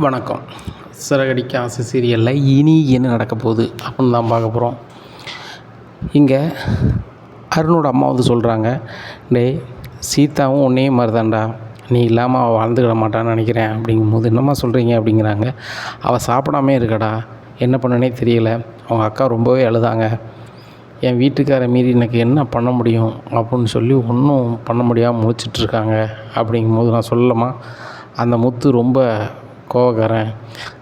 வணக்கம். சிறகடிக்க ஆசை சீரியலில் இனி என்ன நடக்க போகுது அப்படின்னு தான் பார்க்க போகிறோம். இங்கே அருணோட அம்மா வந்து சொல்கிறாங்க, டேய் சீதாவும் உன்னையே மாதிரி தான்டா, நீ இல்லாமல் அவள் வாழ்ந்துக்கிட மாட்டான்னு நினைக்கிறேன். அப்படிங்கும்போது என்னம்மா சொல்கிறீங்க அப்படிங்கிறாங்க. அவள் சாப்பிடாமே இருக்கடா, என்ன பண்ணனே தெரியல. அவங்க அக்கா ரொம்பவே அழுதாங்க. என் வீட்டுக்காரை மீறி எனக்கு என்ன பண்ண முடியும் அப்படின்னு சொல்லி ஒன்றும் பண்ண முடியாமல் முழிச்சிட்ருக்காங்க. அப்படிங்கும்போது நான் சொல்லலாமா, அந்த முத்து ரொம்ப கோவக்காரன்,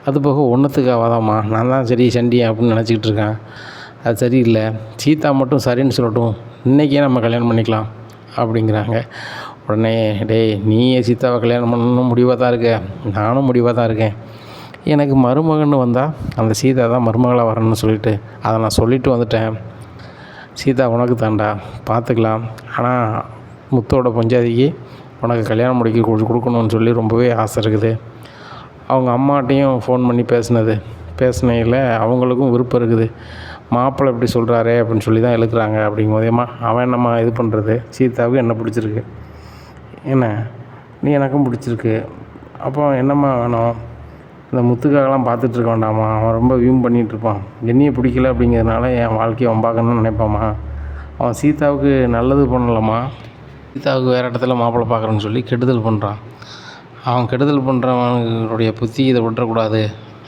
அது போக ஒன்றுத்துக்கு ஆகாதாம்மா, நான் தான் சரி சண்டி அப்படின்னு நினச்சிக்கிட்டு இருக்கேன். அது சரியில்லை, சீதா மட்டும் சரின்னு சொல்லட்டும், இன்றைக்கே நம்ம கல்யாணம் பண்ணிக்கலாம் அப்படிங்கிறாங்க. உடனே டேய் நீயே சீதாவை கல்யாணம் பண்ணணும் முடிவாக தான் இருக்க, நானும் முடிவாக தான் இருக்கேன். எனக்கு மருமகன்னு வந்தால் அந்த சீதா தான் மருமகளாக வரணும்னு சொல்லிவிட்டு அதை நான் சொல்லிவிட்டு வந்துட்டேன். சீதா உனக்கு தாண்டா, பார்த்துக்கலாம். ஆனால் முத்தோட பஞ்சாதிக்கு உனக்கு கல்யாணம் முடிக்க கொடுக்கணும்னு சொல்லி ரொம்பவே ஆசை இருக்குது. அவங்க அம்மாட்டையும் ஃபோன் பண்ணி பேசினையில் அவங்களுக்கும் விருப்பம் இருக்குது. மாப்பிள்ளை இப்படி சொல்கிறாரே அப்படின்னு சொல்லி தான் இழுக்கிறாங்க. அப்படிங்கும்போதேம்மா அவன் என்னம்மா இது பண்ணுறது, சீதாவுக்கு என்ன பிடிச்சிருக்கு, என்ன நீ எனக்கும் பிடிச்சிருக்கு, அப்போ என்னம்மா வேணும், இந்த முத்துக்காகலாம் பார்த்துட்ருக்க வேண்டாமா, அவன் ரொம்ப வியூம் பண்ணிகிட்ருப்பான், என்னையே பிடிக்கல அப்படிங்கிறதுனால என் வாழ்க்கையை அவன் பார்க்கணுன்னு நினைப்பாம்மா. அவன் சீதாவுக்கு நல்லது பண்ணலாமா, சீதாவுக்கு வேறு இடத்துல மாப்பிள்ளை பார்க்குறேன்னு சொல்லி கெடுதல் பண்ணுறான். அவன் கெடுதல் பண்ணுறவனுடைய புத்தி இதை விட்டுறக்கூடாது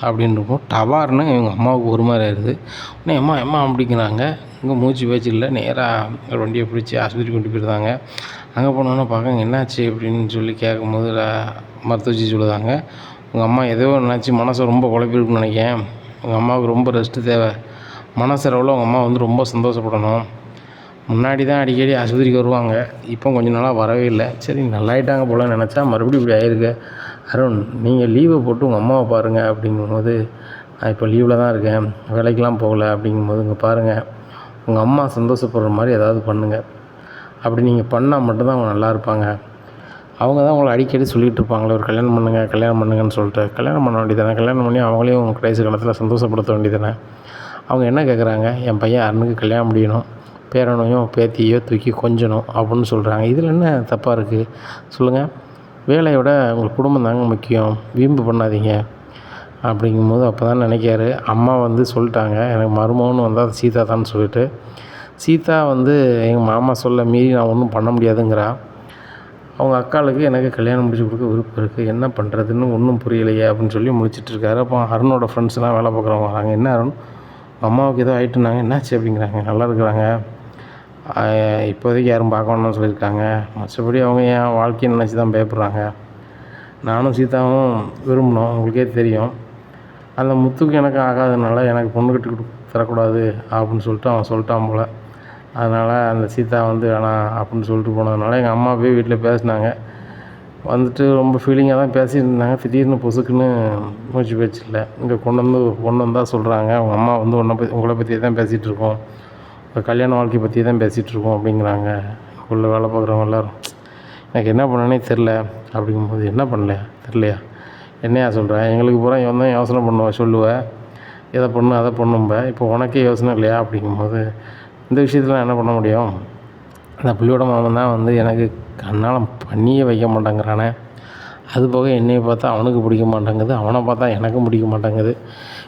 அப்படின்றப்போ டவார்னு எங்கள் அம்மாவுக்கு ஒரு மாதிரி ஆயிடுது. உடனே அம்மா அப்படிங்கிறாங்க. இங்கே மூச்சு பேச்சு இல்லை, நேராக வண்டியை பிடிச்சி ஆஸ்பத்திரி கொண்டு போயிருந்தாங்க. அங்கே போனோன்னா பார்க்க என்னாச்சு அப்படின்னு சொல்லி கேட்கும்போது மருத்துவச்சி சொல்லுதாங்க, உங்கள் அம்மா ஏதோ என்னாச்சு, மனசை ரொம்ப குழப்பிருக்குன்னு நினைக்கிறேன், உங்கள் அம்மாவுக்கு ரொம்ப ரெஸ்ட்டு தேவை, மனசளவில் உங்கள் அம்மா வந்து ரொம்ப சந்தோஷப்படணும். முன்னாடி தான் அடிக்கடி ஆஸ்பத்திரிக்கு வருவாங்க, இப்போ கொஞ்சம் நாளாக வரவே இல்லை. சரி நல்லாயிட்டாங்க போல நினச்சா மறுபடியும் இப்படி ஆயிருக்கு. அருண் நீங்கள் லீவை போட்டு உங்கள் அம்மாவை பாருங்கள் அப்படிங்கும்போது, நான் இப்போ லீவில் தான் இருக்கேன், வேலைக்கெலாம் போகலை. அப்படிங்கும்போது இங்கே பாருங்கள், உங்கள் அம்மா சந்தோஷப்படுற மாதிரி ஏதாவது பண்ணுங்கள், அப்படி நீங்கள் பண்ணால் மட்டும்தான் அவங்க நல்லா இருப்பாங்க. அவங்க தான் உங்களை அடிக்கடி சொல்லிகிட்டு இருப்பாங்களே, ஒரு கல்யாணம் பண்ணுங்கன்னு சொல்லிட்டு கல்யாணம் பண்ண வேண்டியதானே, கல்யாணம் பண்ணி அவங்களையும் கடைசி காலத்தில் சந்தோஷப்படுத்த வேண்டியதானே. அவங்க என்ன கேட்குறாங்க, என் பையன் அருணுக்கு கல்யாணம் முடியணும், பேரனையோ பேத்தியோ தூக்கி கொஞ்சணும் அப்படின்னு சொல்கிறாங்க. இதில் என்ன தப்பாக இருக்குது சொல்லுங்கள். வேலையோட உங்களுக்கு குடும்பம் தாங்க முக்கியம், வீம்பு பண்ணாதீங்க அப்படிங்கும்போது அப்போ தான் நினைக்காரு. அம்மா வந்து சொல்லிட்டாங்க, எனக்கு மருமகன்னு வந்தால் சீதா தான் சொல்லிவிட்டு, சீதா வந்து எங்கள் மாமா சொல்ல மீறி நான் ஒன்றும் பண்ண முடியாதுங்கிறா. அவங்க அக்காளுக்கு எனக்கு கல்யாணம் முடிச்சு கொடுக்க விருப்பம் இருக்குது, என்ன பண்ணுறதுன்னு ஒன்றும் புரியலையே அப்படின்னு சொல்லி முடிச்சிட்ருக்காரு. அப்போ அருணோட ஃப்ரெண்ட்ஸ்லாம் வேலை பார்க்குறவங்க வராங்க. என்ன அருண் அம்மாவுக்கு ஏதோ ஆகிட்டுனாங்க, என்னாச்சு அப்படிங்கிறாங்க. நல்லா இருக்கிறாங்க, இப்போதைக்கு யாரும் பார்க்க வேணும்னு சொல்லியிருக்காங்க, மற்றபடி அவங்க என் வாழ்க்கையை நினச்சி தான் பயப்படுறாங்க. நானும் சீதாவும் விரும்பினோம், உங்களுக்கே தெரியும். அந்த முத்துக்கு எனக்கு ஆகாதனால எனக்கு பொண்ணு கட்டி தரக்கூடாது அப்படின்னு சொல்லிட்டு அவன் சொல்லிட்டான் போல். அதனால் அந்த சீதா வந்து வேணாம் அப்படின்னு சொல்லிட்டு போனதுனால எங்கள் அம்மா போய் வீட்டில் பேசினாங்க. வந்துட்டு ரொம்ப ஃபீலிங்காக தான் பேசிகிட்டு இருந்தாங்க. திடீர்னு பொசுக்குன்னு மூச்சு பேச்சு இல்லை, இங்கே கொண்டு வந்தால் சொல்கிறாங்க, அவங்க அம்மா வந்து உங்களை பற்றி தான் பேசிகிட்டு இருக்கோம், கல்யாண வாழ்க்கை பற்றி தான் பேசிகிட்ருக்கோம் அப்படிங்கிறாங்க. உள்ள வேலை பார்க்குறவங்க எல்லோரும். எனக்கு என்ன பண்ணனே தெரில அப்படிங்கும்போது, என்ன பண்ணல தெரிலையா, என்னையா சொல்கிறேன், எங்களுக்கு பூரா இவன் தான் யோசனை பண்ணுவேன், சொல்லுவேன் எதை பண்ணு அதை பண்ணும்ப, இப்போ உனக்கே யோசனை இல்லையா அப்படிங்கும்போது, இந்த விஷயத்தில் என்ன பண்ண முடியும், அந்த புள்ளியோட மாமன் தான் வந்து எனக்கு கண்ணால் பண்ணியே வைக்க மாட்டேங்கிறானே, அது போக என்னையை பார்த்தா அவனுக்கு பிடிக்க மாட்டேங்குது, அவனை பார்த்தா எனக்கும் பிடிக்க மாட்டேங்குது,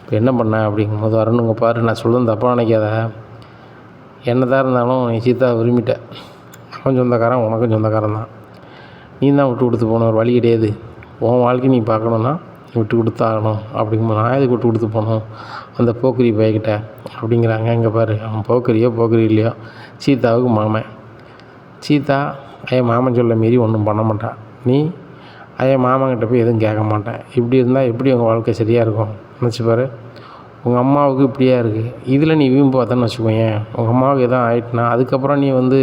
இப்போ என்ன பண்ண அப்படிங்கும்போது, அருணுங்க பாரு நான் சொல்லுன்னு தப்பாக நினைக்காத, என்னதான் இருந்தாலும் நீ சீதாவை விரும்பிட்ட, அவன் சொந்தக்காரன் உனக்கும் சொந்தக்காரன் தான், நீ தான் விட்டு கொடுத்து போகணும், ஒரு வழி கிடையாது, உன் வாழ்க்கை நீ பார்க்கணுன்னா விட்டு கொடுத்தாகணும். அப்படிங்கும்போது நான் எதுக்கு விட்டு கொடுத்து போகணும் அந்த போக்கிரி பைக்கிட்ட அப்படிங்கிறாங்க. இங்கே பாரு, அவன் போக்கிரி இல்லையோ சீதாவுக்கு மாமன், சீதா ஐயன் மாமன் சொல்ல மீறி ஒன்றும் பண்ண மாட்டான், நீ ஐயன் மாமன்கிட்ட போய் எதுவும் கேட்க மாட்டேன். இப்படி இருந்தால் எப்படி உங்கள் வாழ்க்கை சரியாக இருக்கும் நினச்சி பாரு. உங்கள் அம்மாவுக்கு இப்படியா இருக்குது, இதில் நீ வீம்பு பார்த்தேன்னு வச்சுக்கோயேன், உங்கள் அம்மாவுக்கு எதாவது ஆகிட்டுனா அதுக்கப்புறம் நீ வந்து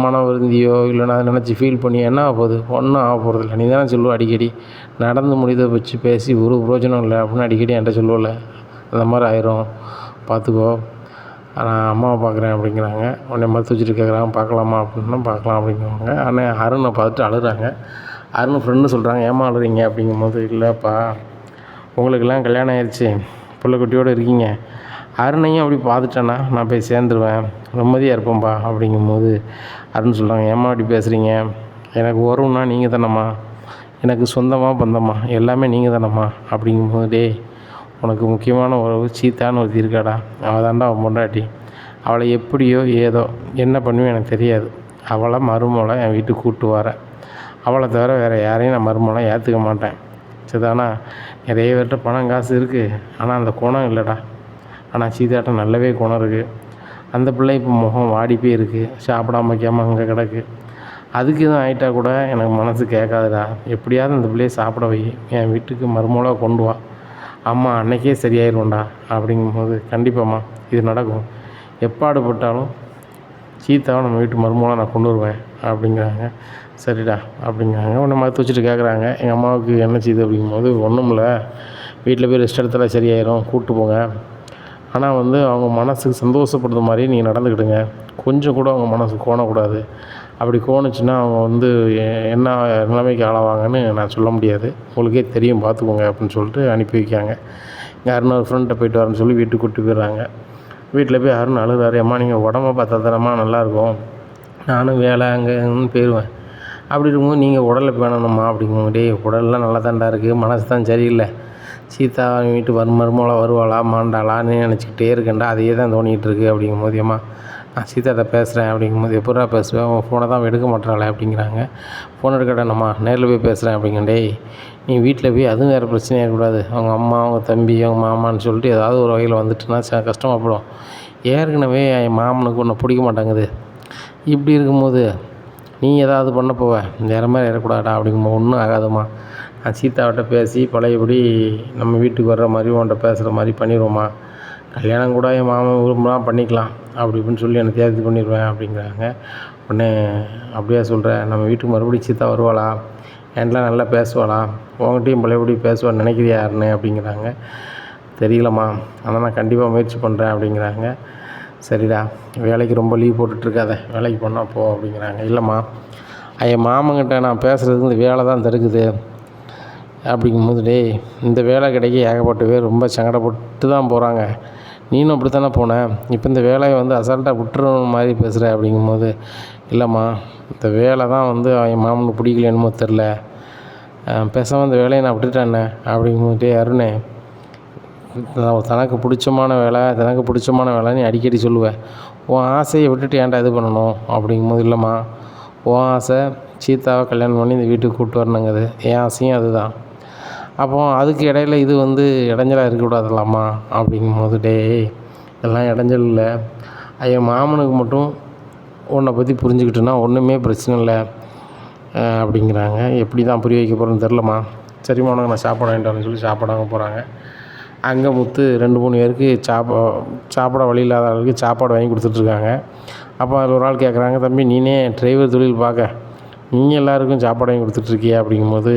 மன வருந்தியோ இல்லைனா அதை நினச்சி ஃபீல் பண்ணி என்ன ஆக போகுது, ஒன்றும் ஆக போகிறதில்ல. நீ தானே சொல்லுவ அடிக்கடி, நடந்து முடிதை வச்சு பேசி ஒரு பிரயோஜனம் இல்லை அப்படின்னு அடிக்கடி என்கிட்ட சொல்லுவல, அந்த மாதிரி ஆயிரும் பார்த்துக்கோ, நான் அம்மாவை பார்க்குறேன் அப்படிங்கிறாங்க. உடனே மறுத்து வச்சுட்டு கேட்குறாங்க, பார்க்கலாமா அப்படின்னா பார்க்கலாம் அப்படிங்குவாங்க. ஆனால் அருணை பார்த்துட்டு அழுகிறாங்க. அருண் ஃப்ரெண்டு சொல்கிறாங்க, ஏமா அழுறீங்க அப்படிங்கும்போது, இல்லைப்பா உங்களுக்கெல்லாம் கல்யாணம் ஆயிடுச்சு, பிள்ளைக்குட்டியோடு இருக்கீங்க, அருணையும் அப்படி பார்த்துட்டேன்னா நான் போய் சேர்ந்துருவேன், நிம்மதியாக இருப்பேன்ப்பா அப்படிங்கும்போது அருண் சொல்கிறாங்க, ஏம்மா அப்படி பேசுகிறீங்க, எனக்கு வரும்னா நீங்கள் தானம்மா, எனக்கு சொந்தமா பந்தமா எல்லாமே நீங்கள் தானம்மா அப்படிங்கும்போது, டேய் உனக்கு முக்கியமான உறவு சீதான்னு ஒருத்தி இருக்காடா, அவள் தான்டா அவன் பொண்டாட்டி. அவளை எப்படியோ ஏதோ என்ன பண்ணுவேன் எனக்கு தெரியாது. அவளை மருமகளை என் வீட்டுக்கு கூப்பிட்டு வரேன். அவளை தவிர வேறு யாரையும் நான் மருமகளை ஏற்றுக்க மாட்டேன். சரிதானா? நிறைய பேர்கிட்ட பணம் காசு இருக்குது, ஆனால் அந்த குணம் இல்லைடா. ஆனால் சீதாட்ட நல்லவே குணம் இருக்குது. அந்த பிள்ளை இப்போ முகம் வாடி போய் இருக்குது, சாப்பிடாம வைக்காமல் அங்கே கிடக்கு. அதுக்கு எதுவும் ஆகிட்டா கூட எனக்கு மனசு கேட்காதுடா. எப்படியாவது அந்த பிள்ளையை சாப்பிட வை, என் வீட்டுக்கு மருமகளாக கொண்டு வா. அம்மா அன்னைக்கே சரியாயிரும்டா அப்படிங்கும்போது, கண்டிப்பாம்மா இது நடக்கும். எப்பாடுபட்டாலும் சீதாவை நம்ம வீட்டு மருமகளாக நான் கொண்டு வருவேன் அப்படிங்கிறாங்க. சரிடா அப்படிங்கிறாங்க. உடனே மறுத்து வச்சுட்டு கேட்குறாங்க, எங்கள் அம்மாவுக்கு என்ன செய்யுது அப்படிங்கும்போது, ஒன்றும் இல்லை, வீட்டில் போய் ரெஸ்ட் எடுத்தால் சரியாயிரும், கூப்பிட்டு போங்க. ஆனால் அவங்க மனசுக்கு சந்தோஷப்படுற மாதிரி நீங்கள் நடந்துக்கிடுங்க. கொஞ்சம் கூட அவங்க மனசு கோணக்கூடாது. அப்படி கோணுச்சுன்னா அவங்க என்ன நிலைமைக்கு ஆளாவாங்கன்னு நான் சொல்ல முடியாது. உங்களுக்கே தெரியும், பார்த்துக்கோங்க அப்படின்னு சொல்லிட்டு அனுப்பி வைக்காங்க. இங்கே அருண் ஒரு ஃப்ரெண்ட்டை போயிட்டு வரேன்னு சொல்லி வீட்டுக்கு கூப்பிட்டு போயிடுறாங்க. வீட்டில் போய் அருண் அழுகிறாரு, அம்மா நீங்கள் உடம்ப பார்த்தா தானம்மா நல்லாயிருக்கும், நானும் வேலை அங்கேன்னு போயிடுவேன். அப்படி இருக்கும்போது நீங்கள் உடலை பேணணும்மா அப்படிங்கும்போது, டேய் உடல்லாம் நல்லா தான்டா இருக்குது, மனசு தான் சரியில்லை. சீதா வீட்டு மருமகளாக வருவாளா மாண்டாளான்னு நினச்சிக்கிட்டே இருக்கேன்டா, அதையே தான் தோணிகிட்டு இருக்குது அப்படிங்கும்போது, ஏம்மா நான் சீதாட்ட பேசுகிறேன் அப்படிங்கும்போது, எப்படா பேசுவேன், உன் ஃபோனை தான் எடுக்க மாட்டாளே அப்படிங்கிறாங்க. ஃபோன் எடுக்கட்டானம்மா நேரில் போய் பேசுகிறேன் அப்படிங்க. டேய் நீ வீட்டில் போய் அதுவும் வேறு பிரச்சனையாக கூடாது. அவங்க அம்மா, அவங்க தம்பி, அவங்க மாமான்னு சொல்லிட்டு ஏதாவது ஒரு வகையில் வந்துட்டுன்னா கஷ்டமாகப்படும். ஏற்கனவே என் மாமனுக்கு ஒன்று பிடிக்க மாட்டாங்குது. இப்படி இருக்கும்போது நீ ஏதாவது பண்ண போவ, வேறு மாதிரி ஏறக்கூடாதா அப்படிங்கும்போது, ஒன்றும் ஆகாதும்மா, நான் சீதாவிட்ட பேசி பழையபடி நம்ம வீட்டுக்கு வர்ற மாதிரி உன்கிட்ட பேசுகிற மாதிரி பண்ணிடுவோம்மா. கல்யாணம் கூட என் மாமன் விரும்பலாம் பண்ணிக்கலாம் அப்படி இப்படின்னு சொல்லி எனக்கு தேர்த்தி பண்ணிடுவேன் அப்படிங்கிறாங்க. உடனே அப்படியா சொல்கிறேன், நம்ம வீட்டுக்கு மறுபடியும் சீதா வருவாளா, என்கிட்டலாம் நல்லா பேசுவாளா, உங்கள்கிட்டையும் பழையபடி பேசுவான்னு நினைக்கிறியா யாருன்னு அப்படிங்கிறாங்க. தெரியலம்மா, ஆனால் நான் கண்டிப்பாக முயற்சி பண்ணுறேன் அப்படிங்கிறாங்க. சரிடா வேலைக்கு ரொம்ப லீவ் போட்டுட்ருக்காத, வேலைக்கு போனால் போ அப்படிங்கிறாங்க. இல்லைம்மா என் மாமன்கிட்ட நான் பேசுகிறதுக்கு இந்த வேலை தான் தடுக்குது அப்படிங்கும்போது, டேய் இந்த வேலை கிடைக்க ஏகப்பட்ட பேர் ரொம்ப சங்கடப்பட்டு தான் போகிறாங்க, நீனும் அப்படி தானே போனேன், இப்போ இந்த வேலையை அசால்ட்டாக விட்டுற மாதிரி பேசுகிற அப்படிங்கும்போது, இல்லைம்மா இந்த வேலை தான் என் மாமனுக்கு பிடிக்கல என்னமோ தெரில, பேசாமல் இந்த வேலையை நான் விட்டுட்டேன்னே அப்படிங்கும்போது, டே அருணே தனக்கு பிடிச்சமான வேலை நீ அடிக்கடி சொல்லுவேன், உன் ஆசையை விட்டுட்டு ஏன்டா இது பண்ணணும் அப்படிங்கும்போது, இல்லைம்மா உன் ஆசை சீதாவை கல்யாணம் பண்ணி இந்த வீட்டுக்கு கூப்பிட்டு வரணுங்கிறது, என் ஆசையும் அதுதான். அப்போ அதுக்கு இடையில இது இடைஞ்சலாக இருக்கக்கூடாதுலாமா அப்படிங்கும்போது, டேய் இதெல்லாம் இடைஞ்சல் இல்லை, என் மாமனுக்கு மட்டும் உன்னை பற்றி புரிஞ்சுக்கிட்டோன்னா ஒன்றுமே பிரச்சனை இல்லை அப்படிங்கிறாங்க. எப்படி தான் புரிய வைக்க போகிறேன்னு தெரிலம்மா. சரிம்மா உனக்கு நான் சாப்பாடு வாங்கிட்டு வரேன்னு சொல்லி சாப்பாடு வாங்க போகிறாங்க. அங்கே முத்து 2-3 பேருக்கு சாப்பிட வழி இல்லாத அளவுக்கு சாப்பாடு வாங்கி கொடுத்துட்ருக்காங்க. அப்போ அதில் ஒரு ஆள் கேட்குறாங்க, தம்பி நீனே டிரைவர் தொழில் பார்க்க நீங்கள் எல்லாேருக்கும் சாப்பாடு வாங்கி கொடுத்துட்ருக்கியா அப்படிங்கும்போது,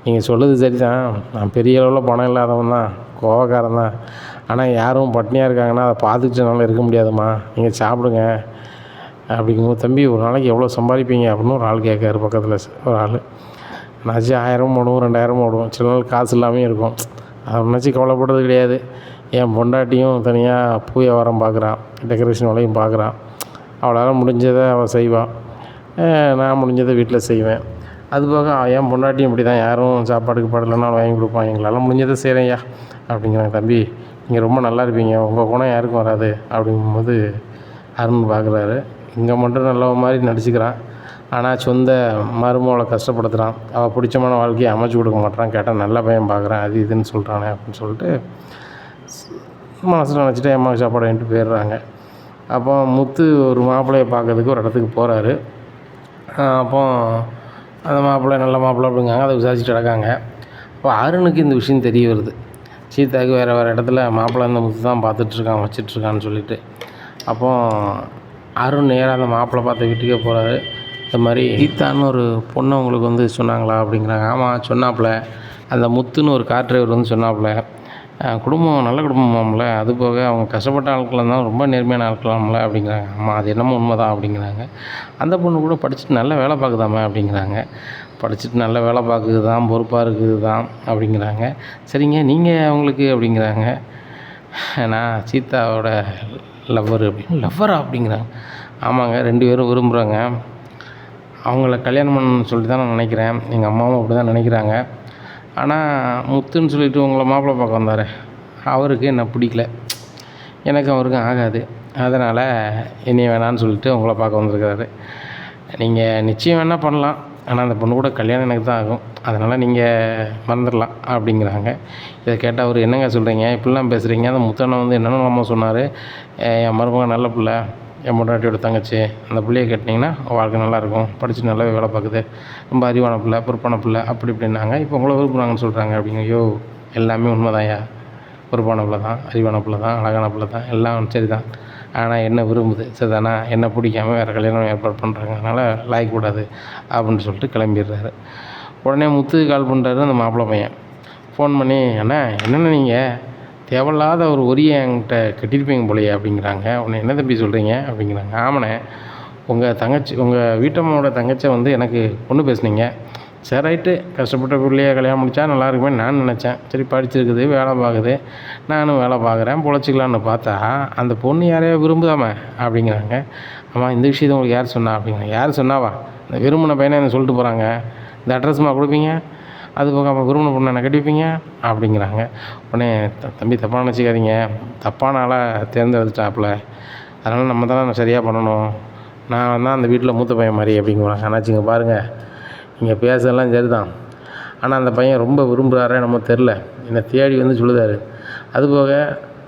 நீங்கள் சொல்லுறது சரி தான், நான் பெரிய அளவில் பணம் இல்லாதவன் தான், கோவக்காரன் தான், ஆனால் யாரும் பட்னியாக இருக்காங்கன்னா அதை பார்த்துக்கிட்டனால இருக்க முடியாதும்மா, நீங்கள் சாப்பிடுங்க அப்படிங்கும்போது, தம்பி ஒரு நாளைக்கு எவ்வளோ சம்பாதிப்பீங்க அப்படின்னு ஒரு ஆள் கேட்காரு பக்கத்தில் ஒரு ஆள். என்னாச்சும் 1000 ஓடும் 2000 ஓடும், சில நாள் காசு இல்லாமல் இருக்கும், அதை நினச்சி கவலைப்படுறது கிடையாது. என் பொண்டாட்டியும் தனியாக பூ வியாபாரம் பார்க்குறான், டெக்கரேஷன் வேலையும் பார்க்குறான், அவளால் முடிஞ்சதை அவள் செய்வாள், நான் முடிஞ்சதை வீட்டில் செய்வேன். அதுபோக என் பொண்டாட்டியும் இப்படி தான், யாரும் சாப்பாடுக்கு பாடலைன்னாலும் வாங்கி கொடுப்பான், எங்களால் முடிஞ்சதை செய்கிறேன்யா அப்படிங்கிறாங்க. தம்பி நீங்கள் ரொம்ப நல்லா இருப்பீங்க, உங்கள் குணம் யாருக்கும் வராது அப்படிங்கும்போது அருண் பார்க்குறாரு. இங்கே மட்டும் நல்ல மாதிரி நடிச்சுக்கிறான், ஆனால் சொந்த மருமகளை கஷ்டப்படுத்துகிறான், அவள் பிடிச்சமான வாழ்க்கையை அமைச்சு கொடுக்க மாட்டான், கேட்டால் நல்ல பையன் பார்க்குறான் அது இதுன்னு சொல்கிறானே அப்படின்னு சொல்லிட்டு மனசில் நினச்சிட்டு அம்மாவுக்கு சாப்பாடு வாங்கிட்டு போயிடுறாங்க. அப்போ முத்து ஒரு மாப்பிள்ளையை பார்க்கறதுக்கு ஒரு இடத்துக்கு போகிறாரு. அப்போ அந்த மாப்பிள்ளை நல்ல மாப்பிள்ளை அப்படிங்காங்க, அதை விசாரிச்சுட்டு கிடக்காங்க. அப்போ அருணுக்கு இந்த விஷயம் தெரிய வருது, சீதாவுக்கு வேறு இடத்துல மாப்பிள்ளை இந்த முத்து தான் பார்த்துட்ருக்கான் வச்சிட்ருக்கான்னு சொல்லிட்டு. அப்போ அருண் நேராக அந்த மாப்பிள்ளை பார்த்த வீட்டுக்கே போகிறாரு. இந்த மாதிரி சீதான்னு ஒரு பொண்ணு உங்களுக்கு சொன்னாங்களா அப்படிங்கிறாங்க. ஆமாம் சொன்னாப்புல, அந்த முத்துன்னு ஒரு கார் டிரைவர் சொன்னாப்புல, குடும்பம் நல்ல குடும்பமாம்ல, அது போக அவங்க கஷ்டப்பட்ட ஆட்களாக இருந்தாலும் ரொம்ப நேர்மையான ஆட்களாம்ல அப்படிங்கிறாங்க. ஆமாம் அது என்னமோ உண்மை தான் அப்படிங்கிறாங்க. அந்த பொண்ணு கூட படிச்சுட்டு நல்ல வேலை பார்க்குதாமே அப்படிங்கிறாங்க. படிச்சுட்டு நல்ல வேலை பார்க்குது தான், பொறுப்பாக இருக்குது தான் அப்படிங்கிறாங்க. சரிங்க நீங்கள் அவங்களுக்கு அப்படிங்கிறாங்க. நான் சீதாவோட லவ்வரு அப்படின்னு. லவ்வரா அப்படிங்கிறாங்க. ஆமாங்க 2 பேரும் விரும்புகிறாங்க, அவங்கள கல்யாணம் பண்ணணும்னு சொல்லிட்டு தான் நான் நினைக்கிறேன். எங்கள் அம்மாவும் அப்படி தான் நினைக்கிறாங்க. ஆனால் முத்துன்னு சொல்லிட்டு உங்களை மாப்பிள்ளை பார்க்க வந்தார், அவருக்கு என்ன பிடிக்கல, எனக்கும் அவருக்கும் ஆகாது. அதனால் என்னைய வேணான்னு சொல்லிட்டு உங்களை பார்க்க வந்திருக்காரு. நீங்கள் நிச்சயம் வேணால் பண்ணலாம், ஆனால் அந்த பொண்ணு கூட கல்யாணம் எனக்கு தான் ஆகும், அதனால் நீங்கள் மறந்துடலாம் அப்படிங்கிறாங்க. இதை கேட்டால் அவர் என்னங்க சொல்கிறீங்க, இப்படிலாம் பேசுகிறீங்க, அந்த முத்தண்ணன் வந்து என்னென்னமோ சொன்னார், என் மருமகன் நல்ல பிள்ளை, என் பொண்டாட்டியோட தங்கச்சி, அந்த பிள்ளையை கட்டினீங்கன்னா வாழ்க்கை நல்லாயிருக்கும், படித்து நல்லாவே வேலை பார்க்குது, ரொம்ப அறிவான பிள்ளை, பொறுப்பான பிள்ளை அப்படி இப்படின்னாங்க. இப்போ உங்களை விரும்புகிறாங்கன்னு சொல்கிறாங்க அப்படிங்க. ஐயோ எல்லாமே உண்மைதான்யா, பொறுப்பான பிள்ளை தான், அறிவான பிள்ளை தான், அழகான பிள்ளை தான், எல்லாம் சரி தான். ஆனால் என்ன விரும்புது சரிதானா, என்ன பிடிக்காம வேறு கல்யாணம் ஏற்பாடு பண்ணுறாங்க, அதனால் லாய்க்கக்கூடாது அப்படின்னு சொல்லிட்டு கிளம்பிடுறாரு. உடனே முத்துக்கு கால் பண்ணுறாரு அந்த மாப்பிள்ளை பையன். ஃபோன் பண்ணி, அண்ணா என்னென்ன நீங்கள் தேவையில்லாத ஒரு ஒரியை என்கிட்ட கட்டியிருப்பீங்க போலையே அப்படிங்கிறாங்க. உடனே என்ன தம்பி சொல்கிறீங்க அப்படிங்கிறாங்க. ஆமாண்ணே, உங்கள் தங்கச்சி, உங்கள் வீட்டம்மாவோட தங்கச்சியை வந்து எனக்கு பொண்ணு பேசுனீங்க, சரி ரைட்டு, கஷ்டப்பட்ட பிள்ளைய கல்யாணம் முடித்தா நல்லா இருக்குமே நான் நினச்சேன். சரி படிச்சிருக்குது, வேலை பார்க்குது, நானும் வேலை பார்க்குறேன், பொழைச்சிக்கலான்னு பார்த்தா அந்த பொண்ணு யாரையோ விரும்புதாம அப்படிங்கிறாங்க. ஆமாம், இந்த விஷயத்தை உங்களுக்கு யார் சொன்னா அப்படிங்கிறாங்க. யார் சொன்னாவா, இந்த விரும்பின பையனை என்ன சொல்லிட்டு போகிறாங்க, இந்த அட்ரஸ்மா கொடுப்பீங்க, அது போக அப்போ விரும்பின பொண்ணை என்ன கட்டிப்பீங்க அப்படிங்கிறாங்க. உடனே தம்பி தப்பாக நினச்சிக்காதீங்க, தப்பான ஆளாக தேர்ந்தெடுத்துட்டாப்புல, அதனால் நம்ம தான் சரியாக பண்ணணும், நான் தான் அந்த வீட்டில் மூத்த பையன் மாதிரி அப்படிங்கிறாங்க. ஆனாச்சுங்க பாருங்கள், நீங்கள் பேசலாம் சரி தான், ஆனால் அந்த பையன் ரொம்ப விரும்புகிறாரே நம்ம தெரில, என்னை தேடி வந்து சொல்லுதார். அதுபோக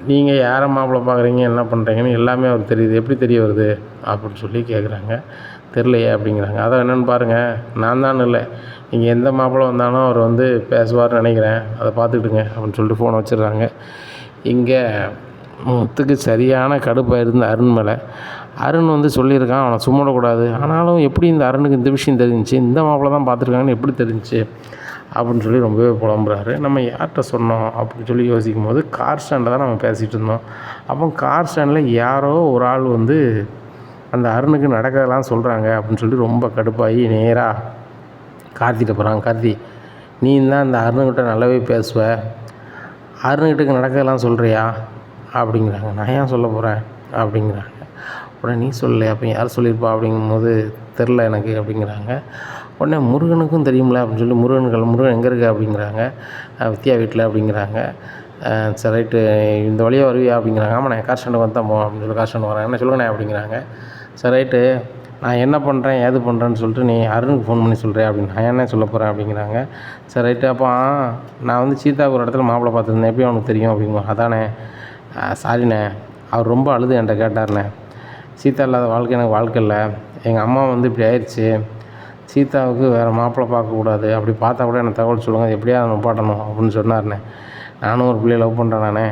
நீங்கள் யாரை மாப்பிள்ளை பார்க்குறீங்க என்ன பண்ணுறீங்கன்னு எல்லாமே அவருக்கு தெரியுது, எப்படி தெரிய வருது அப்படின்னு சொல்லி கேட்குறாங்க. தெரிலையே அப்படிங்கிறாங்க. அதான் என்னென்னு பாருங்கள், நான் தான் இல்லை, நீங்கள் எந்த மாப்பிள்ளை வந்தாலும் அவர் வந்து பேசுவார்னு நினைக்கிறேன், அதை பார்த்துக்கிட்டுங்க அப்படின்னு சொல்லிட்டு ஃபோனை வச்சிடுறாங்க. இங்கே முத்துக்கு சரியான கடுப்பாக இருந்த அருண் மேலே. அருண் வந்து சொல்லியிருக்கான் அவனை சும்மா விடக்கூடாது, ஆனாலும் எப்படி இந்த அருணுக்கு இந்த விஷயம் தெரிஞ்சிச்சு, இந்த மாப்பிள்ளை தான் பார்த்துருக்காங்கன்னு எப்படி தெரிஞ்சிச்சு அப்படின்னு சொல்லி ரொம்பவே புலம்புறாரு. நம்ம யார்கிட்ட சொன்னோம் அப்படின்னு சொல்லி யோசிக்கும் போது கார் ஸ்டாண்டில் தான் நம்ம பேசிகிட்டு இருந்தோம். அப்போ கார் ஸ்டாண்டில் யாரோ ஒரு ஆள் வந்து அந்த அருணுக்கு நடக்கிறதெல்லாம் சொல்கிறாங்க அப்படின்னு சொல்லி ரொம்ப கடுப்பாகி நேராக கார்த்திகிட்ட போகிறாங்க. கார்த்தி, நீ தான் அந்த அருணுக்கிட்ட நல்லாவே பேசுவ, அருணுக்கிட்ட நடக்கிறதெல்லாம் சொல்கிறியா அப்படிங்கிறாங்க. நான் ஏன் சொல்ல போகிறேன் அப்படிங்கிறாங்க. உடனே நீ சொல்லலை, அப்போ யார் சொல்லியிருப்பா அப்படிங்கும்போது தெரில எனக்கு அப்படிங்கிறாங்க. உடனே முருகனுக்கும் தெரியுமில்ல அப்படின்னு சொல்லி முருகன் எங்கே இருக்குது அப்படிங்கிறாங்க. வித்யா வீட்டில் அப்படிங்கிறாங்க. சரி ரைட்டு, இந்த வழியாக வருவியா அப்படிங்கிறாங்க. ஆமாம், நான் கார் ஸ்டாண்டுக்கு வந்து தான் போவேன் அப்படின்னு சொல்லி கார் ஸ்டாண்டு வரேன், என்ன சொல்லுங்கண்ணே அப்படிங்கிறாங்க. சரி ரைட்டு, நான் என்ன பண்ணுறேன் ஏது பண்ணுறேன்னு சொல்லிட்டு நீ அருணுக்கு ஃபோன் பண்ணி சொல்கிறேன் அப்படின்னு. நான் என்ன சொல்ல போகிறேன் அப்படிங்கிறாங்க. சரி ரைட்டு, அப்போ நான் வந்து சீதாவுக்கு ஒரு இடத்துல மாப்பிள்ளை பார்த்துருந்தேன், எப்படி அவனுக்கு தெரியும் அப்படிங்க. அதானே, சாரிண்ணே, அவர் ரொம்ப அழுது என்கிட்ட கேட்டார்ண்ணே, சீதா இல்லாத வாழ்க்கை எனக்கு வாழ்க்கை இல்லை, எங்கள் அம்மா வந்து இப்படி ஆயிடுச்சு, சீதாவுக்கு வேறு மாப்பிள்ளை பார்க்கக்கூடாது, அப்படி பார்த்தா கூட எனக்கு தகவல் சொல்லுங்கள், எப்படியா அதை நிப்பாட்டணும் அப்படின்னு சொன்னார்ண்ணே. நானும் ஒரு பிள்ளையை லவ் பண்ணுறேன், நானே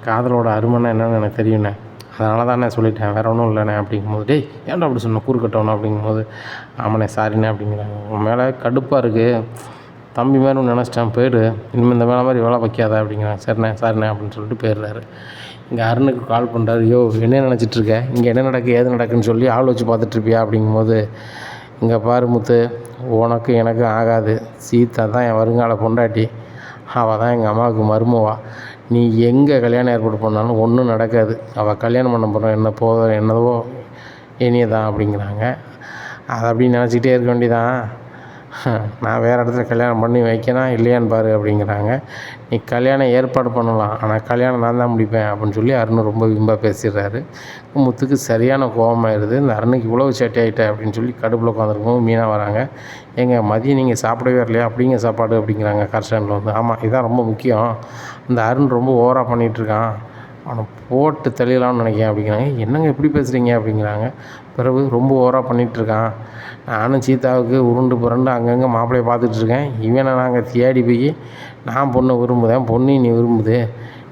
காதலோட அருமைன்னா என்னென்னு எனக்கு தெரியுண்ணே, அதனால தானே சொல்லிட்டேன், வேறு ஒன்றும் இல்லைண்ணே அப்படிங்கும்போது, டேய் ஏன்டா அப்படி சொன்ன கூறு கட்டணும் அப்படிங்கும்போது, ஆமாண்ணே சாரிண்ணே அப்படிங்கிறாங்க. உன் மேலே கடுப்பாக இருக்குது, தம்பி மாதிரி ஒன்று நினச்சிட்டேன், போயிடு, இனிமேல் இந்த வேலை மாதிரி வேலை வைக்காத அப்படிங்கிறாங்க. சரிண்ணே அப்படின்னு சொல்லிட்டு போயிடுறாரு. இங்கே அருணுக்கு கால் பண்ணுறாரு. யோ என்ன நினச்சிட்ருக்க, இங்கே என்ன நடக்கு ஏது நடக்குன்னு சொல்லி ஆள் வச்சு பார்த்துட்ருப்பியா அப்படிங்கும்போது, இங்கே பாரு முத்து, உனக்கு எனக்கு ஆகாது, சீதா தான் என் வருங்கால பொண்டாட்டி, அவள் தான் எங்கள் அம்மாவுக்கு மருமவா, நீ எங்கே கல்யாணம் ஏற்பாடு பண்ணாலும் ஒன்றும் நடக்காது, அவள் கல்யாணம் பண்ண போகிறோம் என்னவோ இனியே தான் அப்படிங்கிறாங்க. அதை அப்படின்னு நினச்சிக்கிட்டே இருக்க வேண்டியதான், நான் வேறு இடத்துல கல்யாணம் பண்ணி வைக்கணும் இல்லையான்னு பாரு அப்படிங்கிறாங்க. நீ கல்யாணம் ஏற்பாடு பண்ணலாம், ஆனால் கல்யாணம் நான் தான் முடிப்பேன் அப்படின்னு சொல்லி அருண் ரொம்ப விம்பாக பேசிடுறாரு. முத்துக்கு சரியான கோபமாயிருது. இந்த அருணுக்கு இவ்வளவு சேட்டை ஆகிட்டேன் அப்படின்னு சொல்லி கடுப்பில் உட்காந்துருக்கும். மீனாக வராங்க. எங்கள் மதியம் நீங்கள் சாப்பிடவே வரலையா, அப்படிங்க சாப்பாடு அப்படிங்கிறாங்க கார் ஸ்டாண்டில் வந்து. ஆமாம், இதுதான் ரொம்ப முக்கியம், இந்த அருண் ரொம்ப ஓவராக பண்ணிகிட்ருக்கான், அவனை போட்டு தெளியலாம்னு நினைக்கிறேன் அப்படிங்கிறாங்க. என்னங்க எப்படி பேசுகிறீங்க அப்படிங்கிறாங்க. பிறகு ரொம்ப ஓவராக பண்ணிகிட்ருக்கான், நானும் சீதாவுக்கு உருண்டு புரண்டு அங்கங்கே மாப்பிள்ளையை பார்த்துட்ருக்கேன், இவனை நாங்கள் தேடி போய் நான் பொண்ணை விரும்புதேன், பொண்ணையும் நீ விரும்புது,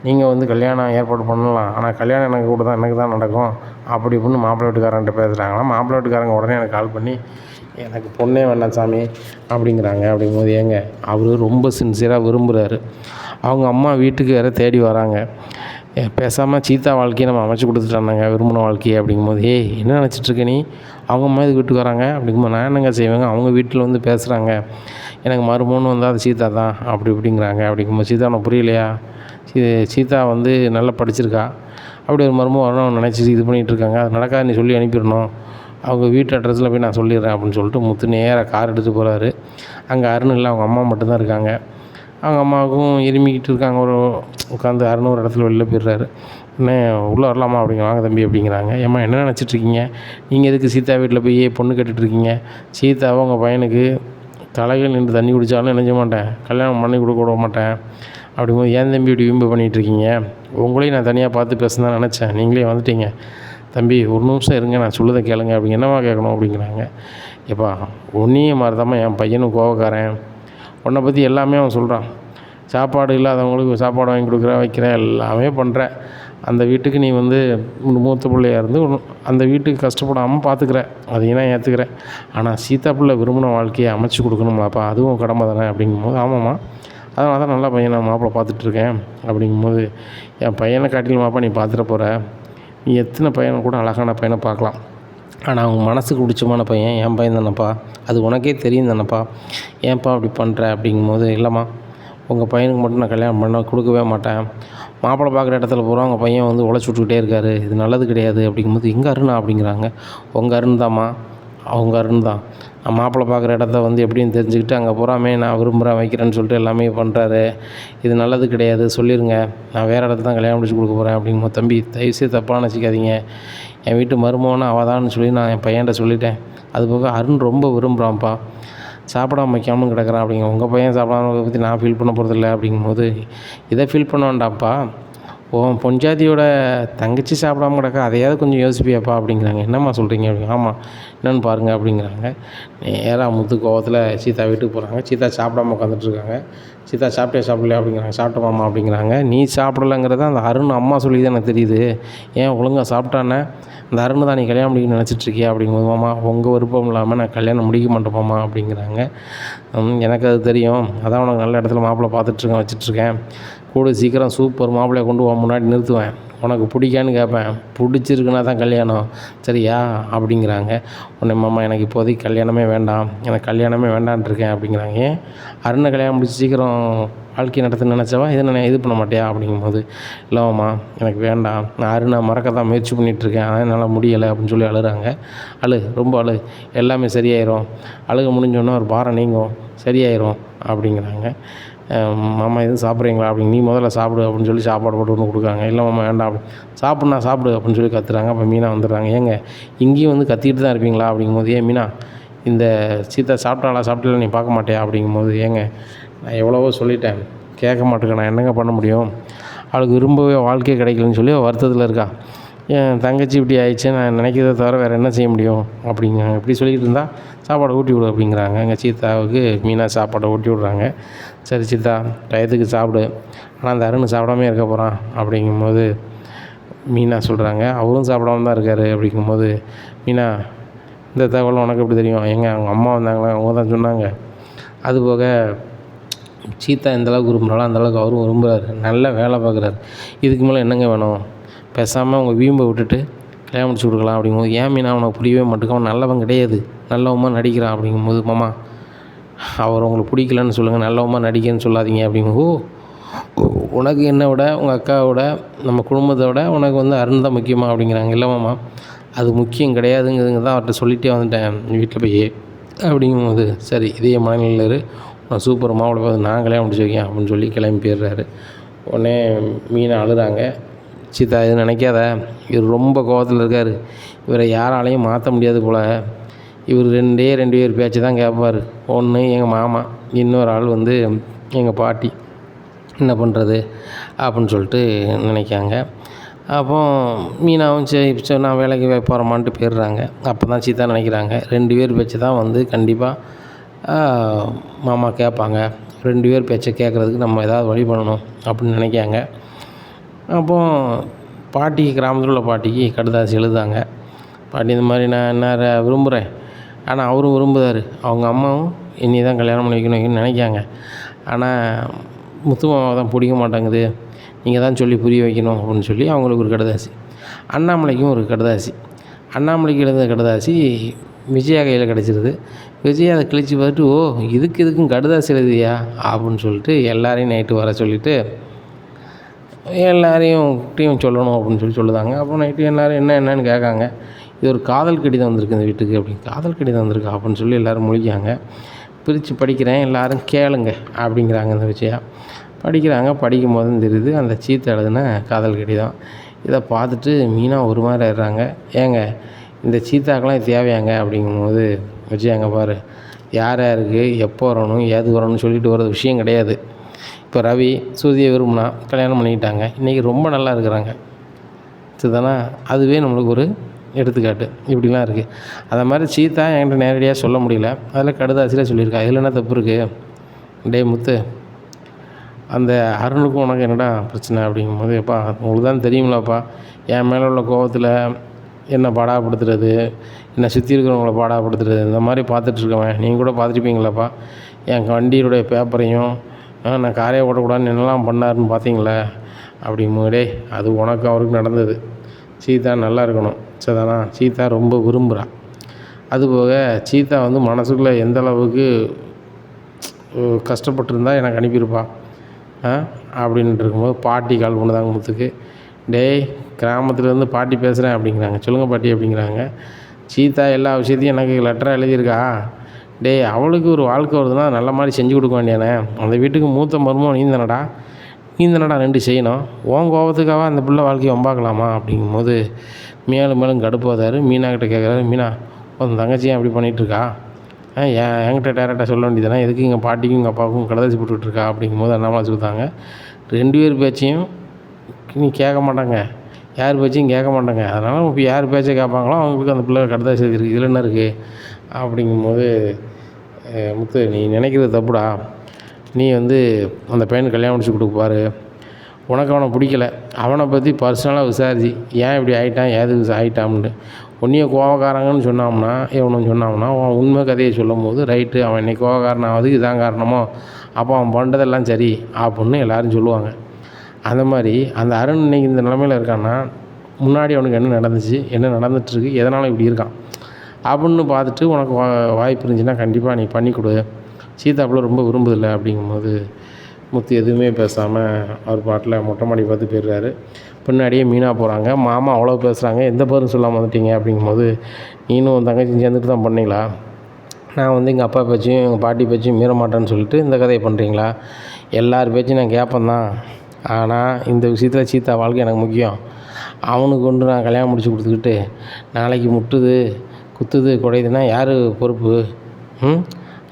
நீங்கள் வந்து கல்யாணம் ஏற்பாடு பண்ணலாம், ஆனால் கல்யாணம் எனக்கு தான் நடக்கும் அப்படி இப்படின்னு மாப்பிள்ளை வீட்டுக்காரன்ட்ட பேசுகிறாங்களா. மாப்பிள்ளை வீட்டுக்காரங்க உடனே எனக்கு கால் பண்ணி எனக்கு பொண்ணே வேண்டாம் சாமி அப்படிங்கிறாங்க. அப்படிங்கும்போது ஏங்க, அவர் ரொம்ப சின்சியராக விரும்புகிறாரு, அவங்க அம்மா வீட்டுக்கு வேறு தேடி வராங்க, பேசாமல் சீதா வாழ்க்கையை நம்ம அமைச்சு கொடுத்துட்டாங்க விரும்பின வாழ்க்கையை அப்படிங்கும்போது, என்ன நினச்சிட்ருக்க நீ, அவங்க அம்மா இதுக்கு வீட்டுக்கு வராங்க அப்படிங்கும்போது நான் என்னங்க செய்வேங்க, அவங்க வீட்டில் வந்து பேசுகிறாங்க, எனக்கு மருமகன் வந்தால் அது சீதா தான் அப்படி இப்படிங்கிறாங்க. அப்படிங்கும்போது சீதா உனக்கு புரியலையா, சீதா வந்து நல்லா படிச்சிருக்கா, அப்படி ஒரு மருமகன் வரணும் நினச்சி இது பண்ணிகிட்ருக்காங்க, அது நடக்காது நீ சொல்லி அனுப்பிடணும் அவங்க வீட்டு அட்ரஸில் போய் நான் சொல்லிடுறேன் அப்படின்னு சொல்லிட்டு முத்து நேராக கார் எடுத்துகிட்டு போகிறாரு. அங்கே அருண் இல்லை, அவங்க அம்மா மட்டும்தான் இருக்காங்க. அவங்க அம்மாவுக்கும் இருமிக்கிட்டு இருக்காங்க. ஒரு உட்காந்து அருண் ஒரு இடத்துல வெளில போயிடுறாரு. என்ன உள்ளே வரலாமா அப்படிங்க, வாங்க தம்பி அப்படிங்கிறாங்க. ஏம்மா என்ன நினச்சிட்ருக்கீங்க, நீங்கள் எதுக்கு சீதா வீட்டில் போய் பொண்ணு கேட்டுட்ருக்கீங்க? சீதாவை உங்கள் பையனுக்கு தலைகள் நின்று தண்ணி குடித்தாலும் நினைக்க மாட்டேன், கல்யாணம் பண்ணி கொடுக்க விட மாட்டேன் அப்படிங்கும்போது, ஏன் தம்பி இப்படி வீம்பு பண்ணிகிட்ருக்கீங்க? உங்களையும் நான் தனியாக பார்த்து பேசதான் நினச்சேன், நீங்களே வந்துட்டீங்க. தம்பி ஒரு நிமிஷம் இருங்க, நான் சொல்லுதை கேளுங்க அப்படிங்க. என்னவா கேட்கணும் அப்படிங்கிறாங்க. எப்பா உன்னையே மாதிரிதாம்மா என் பையனும் கோவக்காரன், உன்னை பற்றி எல்லாமே அவன் சொல்கிறான். சாப்பாடு இல்லாதவங்களுக்கு சாப்பாடு வாங்கி கொடுக்குற, வைக்கிற, எல்லாமே பண்ணுற. அந்த வீட்டுக்கு நீ வந்து மூத்த பிள்ளையாக இருந்து அந்த வீட்டுக்கு கஷ்டப்படாமல் பார்த்துக்கிற, அதையும் நான் ஏற்றுக்கிறேன். ஆனால் சீதா பிள்ளை விரும்பின வாழ்க்கையை அமைச்சு கொடுக்கணுமாப்பா, அதுவும் கடமை தானே அப்படிங்கும்போது, ஆமாம்மா அதனால தான் நல்லா பையனை மாப்பிள்ளை பார்த்துட்ருக்கேன் அப்படிங்கும்போது, என் பையனை காட்டிலுமாப்பா நீ பார்த்துட போகிற, நீ எத்தனை பையனை கூட அழகான பையனை பார்க்கலாம், ஆனால் அவங்க மனசுக்கு பிடிச்சமான பையன் என் பையன் தானேப்பா, அது உனக்கே தெரியும் தானேப்பா, ஏன்ப்பா அப்படி பண்ணுற அப்படிங்கும்போது, இல்லைம்மா உங்கள் பையனுக்கு மட்டும் நான் கல்யாணம் பண்ண கொடுக்கவே மாட்டேன். மாப்பிள்ளை பார்க்குற இடத்துல பூரா உங்கள் பையன் வந்து உழைச்சி விட்டுக்கிட்டே இருக்காரு, இது நல்லது கிடையாது அப்படிங்கும்போது, எங்கே அருணா அப்படிங்கிறாங்க. உங்கள் அருண் தாம்மா, அவங்க அருண் தான். நான் மாப்பிள்ளை பார்க்குற இடத்த வந்து எப்படின்னு தெரிஞ்சுக்கிட்டு அங்கே பூராமே நான் விரும்புகிறேன் வைக்கிறேன்னு சொல்லிட்டு எல்லாமே பண்ணுறாரு, இது நல்லது கிடையாது, சொல்லிடுங்க, நான் வேறு இடத்துல தான் கல்யாணம் முடிச்சு கொடுக்க போகிறேன் அப்படிங்கும்போது, தம்பி தயவுசெய்து தப்பாக நினச்சிக்காதீங்க, என் வீட்டு மருமகனை அவதான்னு சொல்லி நான் என் பையன்கிட்ட சொல்லிட்டேன். அதுபோக அருண் ரொம்ப விரும்புகிறான்ப்பா, சாப்பிடாம வைக்காமல் கிடக்குறான் அப்படிங்க. உங்கள் பையன் சாப்பிடாம பற்றி நான் ஃபீல் பண்ண போகிறதில்ல அப்படிங்கும்போது, இதை ஃபீல் பண்ண வேண்டாம்ப்பா, உன் பொஞ்சாதியோட தங்கச்சி சாப்பிடாம கிடக்க, அதையாவது கொஞ்சம் யோசிப்பியாப்பா அப்படிங்கிறாங்க. என்னம்மா சொல்கிறீங்க அப்படிங்க. ஆமாம் என்னென்னு பாருங்கள் அப்படிங்கிறாங்க. நேராக முத்து கோவத்தில் சீதா வீட்டுக்கு போகிறாங்க. சீதா சாப்பிடாம உட்காந்துட்ருக்காங்க. சீதா சாப்பிடலையா அப்படிங்கிறாங்க. சாப்பிட்டோமாம்மா அப்படிங்கிறாங்க. நீ சாப்பிடலங்கிறத அந்த அருண் அம்மா சொல்லி தான் எனக்கு தெரியுது, ஏன் ஒழுங்காக சாப்பிட்டானே, அந்த அருண் தான் நீ கல்யாணம் முடிக்கணும்னு நினச்சிட்ருக்கியா அப்படிங்கும்போது, மாமா உங்கள் விருப்பம் இல்லாமல் நான் கல்யாணம் முடிக்க மாட்டேன்மாம்மா அப்படிங்கிறாங்க. எனக்கு அது தெரியும், அதான் உனக்கு நல்ல இடத்துல மாப்பிள்ளை பார்த்துட்ருக்கேன், வச்சிட்ருக்கேன், கூட சீக்கிரம் சூப்பர் மாப்பிள்ளையை கொண்டு உன் முன்னாடி நிறுத்துவேன், உனக்கு பிடிக்கான்னு கேட்பேன், பிடிச்சிருக்குன்னா தான் கல்யாணம் சரியா அப்படிங்கிறாங்க. உடனே மாமா எனக்கு இப்போதைக்கு கல்யாணமே வேண்டாம், எனக்கு கல்யாணமே வேண்டான்ட்ருக்கேன் அப்படிங்கிறாங்க. ஏன் அருணை கல்யாணம் முடிச்சு சீக்கிரம் வாழ்க்கை நடத்த நினச்சவா இதை நான் இது பண்ண மாட்டியா அப்படிங்கும்போது, இல்லைம்மா எனக்கு வேண்டாம், நான் அருணை மறக்க தான் முயற்சி பண்ணிகிட்ருக்கேன், ஆனால் என்னால் முடியலை அப்படின்னு சொல்லி அழுகிறாங்க. ரொம்ப எல்லாமே சரியாயிரும், அழுக முடிஞ்சோன்னா ஒரு பாரம் நீங்கும், சரியாயிரும் அப்படிங்கிறாங்க. மாமா எதுவும் சாப்பிட்றீங்களா அப்படிங்க. நீ முதல்ல சாப்பிடு அப்படின்னு சொல்லி சாப்பாடு போட்டு ஒன்று கொடுக்குறாங்க. இல்லை மாமா வேண்டாம் அப்படி, சாப்பிடு அப்படின்னு சொல்லி கத்துறாங்க. அப்போ மீனா வந்துடுறாங்க. ஏங்க இங்கேயும் வந்து கத்திக்கிட்டு தான் இருப்பீங்களா அப்படிங்கும்போது, ஏன் மீனா இந்த சீதா சாப்பிட்டால நீ பார்க்க மாட்டியா அப்படிங்கும்போது, ஏங்க நான் எவ்வளவோ சொல்லிட்டேன், கேட்க மாட்டேங்க, நான் என்னங்க பண்ண முடியும், அவளுக்கு விரும்பவே வாழ்க்கையே கிடைக்கலன்னு சொல்லி வருத்தத்தில் இருக்கா, என் தங்கச்சி இப்படி ஆயிடுச்சு, நான் நினைக்கிறத தவிர வேறு என்ன செய்ய முடியும் அப்படிங்க. இப்படி சொல்லிக்கிட்டு இருந்தால் சாப்பாடை ஊட்டி விடு அப்படிங்கிறாங்க. எங்கள் சீதாவுக்கு மீனா சாப்பாடை ஊட்டி விட்றாங்க. சரி சீதா டயத்துக்கு சாப்பிடு, ஆனால் அந்த அருண் சாப்பிடாமே இருக்க போகிறான் அப்படிங்கும்போது மீனா சொல்கிறாங்க. அவரும் சாப்பிடாம தான் இருக்கார் அப்படிங்கும்போது, மீனா இந்த தகவல் உனக்கு எப்படி தெரியும்? அவங்க அம்மா வந்தாங்களா, அவங்க தான் சொன்னாங்க. அதுபோக சீதா எந்தளவுக்கு விரும்புகிறாளோ அந்தளவுக்கு அவரும் விரும்புகிறாரு, நல்ல வேலை பார்க்குறாரு, இதுக்கு மேலே என்னங்க வேணும், பேசாமல் அவங்க வீம்பை விட்டுட்டு கல்யாணம் முடிச்சு கொடுக்கலாம் அப்படிங்கும்போது, ஏன் மீனா அவனுக்கு புரியவே மாட்டேங்க, அவன் நல்லவன் கிடையாது, நல்லவமாக நடிக்கிறான் அப்படிங்கும்போது, மாமா அவர் உங்களுக்கு பிடிக்கலன்னு சொல்லுங்கள், நல்லவமாக நடிக்கன்னு சொல்லாதீங்க அப்படிங்கும்போது, உனக்கு என்னை விட உங்கள் அக்காவோட நம்ம குடும்பத்தை விட உனக்கு வந்து அருண் தான் முக்கியமாக அப்படிங்கிறாங்க. இல்லை மாமா அது முக்கியம் கிடையாதுங்கிறதுங்க தான் அவர்கிட்ட சொல்லிகிட்டே வந்துட்டேன் வீட்டில் போய் அப்படிங்கும்போது, சரி இதே மனநிலையில் இரு, நான் சூப்பர் மாப்பிள்ளை பார்த்து நான் கல்யாணம் முடிச்சு வைக்கேன் அப்படின்னு சொல்லி கிளம்பி போயிடுறாரு. உடனே மீனை அழுகிறாங்க. சீதா இது நினைக்காத, இவர் ரொம்ப கோபத்தில் இருக்கார், இவரை யாராலையும் மாற்ற முடியாது போல், இவர் ரெண்டு பேர் பேச்சு தான் கேட்பார், ஒன்று எங்கள் மாமா, இன்னொரு ஆள் வந்து எங்கள் பாட்டி, என்ன பண்ணுறது அப்படின்னு சொல்லிட்டு நினைக்காங்க. அப்போ மீனாவும் சரி நான் வேலைக்கு போகிறோமான்ட்டு போயிடுறாங்க. அப்போ தான் சீதா நினைக்கிறாங்க, 2 பேர் பேச்சு தான் வந்து கண்டிப்பாக மாமா கேட்பாங்க, 2 பேர் பேச்சை கேட்குறதுக்கு நம்ம ஏதாவது வழி பண்ணணும் அப்படின்னு நினைக்காங்க. அப்போது பாட்டிக்கு, கிராமத்தில் உள்ள பாட்டிக்கு கடுதாசி எழுதாங்க. பாட்டி இந்த மாதிரி நான் என்ன விரும்புகிறேன், ஆனால் அவரும் விரும்புகிறார், அவங்க அம்மாவும் என்னை தான் கல்யாணம் பண்ணி வைக்கணும்னு நினைக்காங்க, ஆனால் முத்து மாமாவை தான் பிடிக்க மாட்டேங்குது, நீங்கள் தான் சொல்லி புரிய வைக்கணும் அப்படின்னு சொல்லி அவங்களுக்கு ஒரு கடுதாசி, அண்ணாமலைக்கும் ஒரு கடுதாசி. அண்ணாமலைக்கு எழுந்த கடுதாசி விஜயா கையில் கிடச்சிருது. விஜயா அதை கிழிச்சு பார்த்துட்டு, ஓ இதுக்கும் கடுதாசி எழுதியா அப்படின்னு சொல்லிட்டு எல்லாரையும் நைட்டு வர சொல்லிவிட்டு எல்லாரையும் சொல்லணும் அப்படின்னு சொல்லுதாங்க. அப்போ நைட்டு எல்லோரும் என்னன்னு கேட்காங்க. இது ஒரு காதல் கடிதம் வந்திருக்கு இந்த வீட்டுக்கு அப்படின்னு. காதல் கடிதம் வந்திருக்கா அப்படின்னு சொல்லி எல்லோரும் முழிக்காங்க. பிரித்து படிக்கிறேன், எல்லோரும் கேளுங்க அப்படிங்கிறாங்க இந்த விஷயம். படிக்கிறாங்க. படிக்கும் போது தெரியுது அந்த சீத்தை எழுதின காதல் கடிதம். இதை பார்த்துட்டு மீனா ஒரு மாதிரி ஆயிடுறாங்க. ஏங்க இந்த சீத்தாக்கெல்லாம் தேவையாங்க அப்படிங்கும்போது, வச்சு பாரு யார் யாருக்கு எப்போ வரணும் ஏது வரணும்னு சொல்லிட்டு வர விஷயம் கிடையாது. இப்போ ரவி ஸ்ருதியை விரும்பினா கல்யாணம் பண்ணிக்கிட்டாங்க, இன்றைக்கி ரொம்ப நல்லா இருக்கிறாங்க. இதுதானே அதுவே நம்மளுக்கு ஒரு எடுத்துக்காட்டு. இப்படிலாம் இருக்குது. அதை மாதிரி சீத்தா என்கிட்ட நேரடியாக சொல்ல முடியல, அதில் கடுதாசியில் சொல்லியிருக்கா. இதில் என்ன தப்பு இருக்குது? டே முத்து, அந்த அருணுக்கும் உனக்கு என்னடா பிரச்சனை அப்படிங்கும்போது, எப்பா உங்களுக்கு தான் தெரியுங்களாப்பா என் மேலே உள்ள கோபத்தில் என்னை பாடாப்படுத்துறது, என்னை சுற்றி இருக்கிறவங்கள பாடாப்படுத்துறது, இந்த மாதிரி பார்த்துட்ருக்கவன் நீங்கள் கூட பார்த்துருப்பீங்களாப்பா. என் வண்டியுடைய பேப்பரையும் நான் காரே ஓட்டக்கூடாதுன்னு என்னெல்லாம் பண்ணாருன்னு பார்த்தீங்களே அப்படிங்கும்போதே, அது உனக்கு அவருக்கு நடந்தது. சீதா நல்லா இருக்கணும் சரிதானா? சீதா ரொம்ப விரும்புகிறா. அதுபோக சீதா வந்து மனசுக்குள்ளே எந்த அளவுக்கு கஷ்டப்பட்டுருந்தா எனக்கு அனுப்பியிருப்பா அப்படின்ட்டு இருக்கும்போது பாட்டி கால் பண்ணுதாங்க முத்துக்கு. டேய் கிராமத்துலேருந்து பாட்டி பேசுகிறேன் அப்படிங்கிறாங்க. சொல்லுங்கள் பாட்டி அப்படிங்கிறாங்க. சீதா எல்லா விஷயத்தையும் எனக்கு லெட்டராக எழுதியிருக்கா. டேய் அவளுக்கு ஒரு வாழ்க்கை வருதுன்னா நல்ல மாதிரி செஞ்சு கொடுக்க வேண்டியானே. அந்த வீட்டுக்கு மூத்த மருமம் நீ தானடா 2 செய்யணும். உன் கோபத்துக்காக அந்த பிள்ளை வாழ்க்கையை வம்பாக்கலாமா அப்படிங்கும்போது மேலும் மேலும் கடுப்பாதார். மீனாக்கிட்ட கேட்குறாரு, மீனா உன் தங்கச்சியும் அப்படி பண்ணிகிட்ருக்கா, என்கிட்ட டேரெக்டாக சொல்ல வேண்டியதுனா எதுக்கு எங்கள் பாட்டிக்கும் எங்கள் அப்பாவுக்கும் கடைதாசி போட்டுக்கிட்டுருக்கா அப்படிங்கும்போது அண்ணாமலை சொல்லிட்டாங்க, 2 பேர் பேச்சையும் நீ கேட்க மாட்டாங்க, யார் பேச்சையும் கேட்க மாட்டாங்க. அதனால் இப்போ யார் பேச்சை கேட்பாங்களோ அவங்களுக்கு அந்த பிள்ளை கடைதாசி இருக்குது, இதில் என்ன இருக்குது அப்படிங்கும்போது, முத்து நீ நினைக்கிறது தப்புடா. நீ வந்து அந்த பையனுக்கு கல்யாணம் முடிச்சு கொடுப்பாரு. உனக்கு அவனை பிடிக்கல, அவனை பற்றி பர்சனலாக விசாரிச்சு ஏன் இப்படி ஆகிட்டான் ஏது ஆகிட்டான்னு உன்னைய கோவக்காரங்கன்னு சொன்னாம்னா எவனும் சொன்னாம்னா அவன் உண்மை கதையை சொல்லும் போது ரைட்டு அவன் இன்னைக்கு கோவக்காரன் ஆகுது இதான் காரணமோ, அப்போ அவன் பண்ணுறதெல்லாம் சரி அப்படின்னு எல்லோரும் சொல்லுவாங்க. அந்த மாதிரி அந்த அருண் இன்னைக்கு இந்த நிலமையில் இருக்கான்னா முன்னாடி அவனுக்கு என்ன நடந்துச்சு, என்ன நடந்துகிட்ருக்கு, எதனால் இப்படி இருக்கான் அப்படின்னு பார்த்துட்டு உனக்கு வாய்ப்பு இருந்துச்சுன்னா கண்டிப்பாக நீ பண்ணி கொடு. சீதாப்புல ரொம்ப விரும்புதில்லை அப்படிங்கும்போது முத்து எதுவுமே பேசாமல் அவர் பாட்டில் மொட்டை மாடி பார்த்து போயிடுறாரு. பின்னாடியே மீனா போகிறாங்க. மாமா அவ்வளோ பேசுகிறாங்க, எந்த பேரும் சொல்லாமல் வந்துட்டீங்க அப்படிங்கும்போது, நீனும் உன் தங்கச்சி சேர்ந்துட்டு தான் பண்ணீங்களா? நான் வந்து எங்கள் அப்பா பேச்சையும் எங்கள் பாட்டி பேச்சையும் மீற மாட்டேன்னு சொல்லிட்டு இந்த கதையை பண்ணுறீங்களா? எல்லார் பேச்சையும் நான் கேட்பேன் தான், ஆனால் இந்த விஷயத்தில் சீதா வாழ்க்கை எனக்கு முக்கியம். அவனுக்கு கொண்டு நான் கல்யாணம் முடிச்சு கொடுத்துக்கிட்டு நாளைக்கு முட்டுது குத்துது குடையுதுன்னா யார் பொறுப்பு?